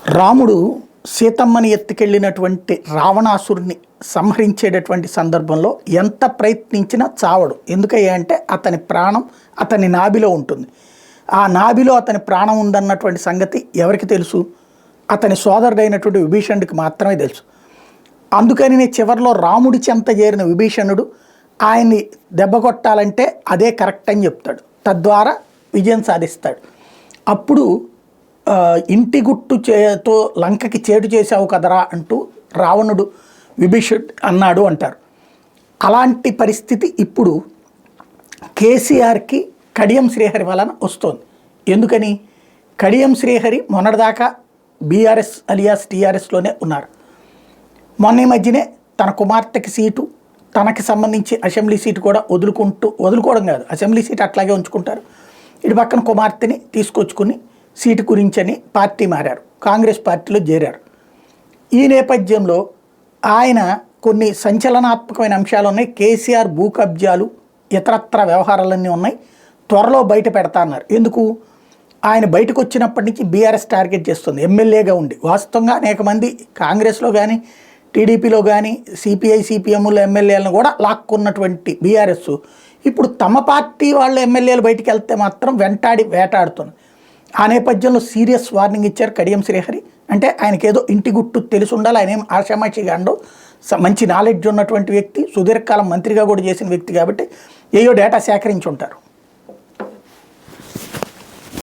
రాముడు సీతమ్మని ఎత్తుకెళ్ళినటువంటి రావణాసురుని సంహరించేటటువంటి సందర్భంలో ఎంత ప్రయత్నించినా చావడు. ఎందుకయ్యా అంటే అతని ప్రాణం అతని నాభిలో ఉంటుంది. ఆ నాభిలో అతని ప్రాణం ఉందన్నటువంటి సంగతి ఎవరికి తెలుసు? అతని సోదరుడైనటువంటి విభీషణుడికి మాత్రమే తెలుసు. అందుకని చివరిలో రాముడి చెంత చేరిన విభీషణుడు ఆయన్ని దెబ్బ కొట్టాలంటే అదే కరెక్ట్ అని చెప్తాడు. తద్వారా విజయం సాధిస్తాడు. అప్పుడు ఇంటి గుట్టు చేతో లంకకి చేటు చేసావు కదరా అంటూ రావణుడు విభీషణుడు అన్నాడు అంటారు. అలాంటి పరిస్థితి ఇప్పుడు కేసీఆర్కి కడియం శ్రీహరి వలన వస్తుంది. ఎందుకని? కడియం శ్రీహరి మొన్నటిదాకా బీఆర్ఎస్ అలియాస్ టీఆర్ఎస్లోనే ఉన్నారు. మొన్న మధ్యనే తన కుమార్తెకి సీటు, తనకి సంబంధించి అసెంబ్లీ సీటు కూడా వదులుకోవడం కాదు, అసెంబ్లీ సీటు అట్లాగే ఉంచుకుంటారు. ఇటు పక్కన కుమార్తెని తీసుకొచ్చుకుని సీటు గురించని పార్టీ మారారు, కాంగ్రెస్ పార్టీలో చేరారు. ఈ నేపథ్యంలో ఆయన కొన్ని సంచలనాత్మకమైన అంశాలు ఉన్నాయి. కేసీఆర్ భూ కబ్జాలు ఇతరత్ర వ్యవహారాలన్నీ ఉన్నాయి, త్వరలో బయట పెడతా అన్నారు. ఎందుకు? ఆయన బయటకు వచ్చినప్పటి నుంచి బీఆర్ఎస్ టార్గెట్ చేస్తుంది. ఎమ్మెల్యేగా ఉండి వాస్తవంగా అనేక మంది కాంగ్రెస్లో కానీ టీడీపీలో కానీ సిపిఐ సిపిఎంల ఎమ్మెల్యేలను కూడా లాక్కున్నటువంటి బీఆర్ఎస్ ఇప్పుడు తమ పార్టీ వాళ్ళ ఎమ్మెల్యేలు బయటికి వెళ్తే మాత్రం వెంటాడి వేటాడుతుంది. ఆ నేపథ్యంలో సీరియస్ వార్నింగ్ ఇచ్చారు కడియం శ్రీహరి. అంటే ఆయనకి ఏదో ఇంటి గుట్టు తెలిసి ఉండాలి, ఆయన ఏం ఆషామాషిగా అండవు, మంచి నాలెడ్జ్ ఉన్నటువంటి వ్యక్తి, సుదీర్ఘకాలం మంత్రిగా కూడా చేసిన వ్యక్తి కాబట్టి ఏయో డేటా సేకరించి ఉంటారు.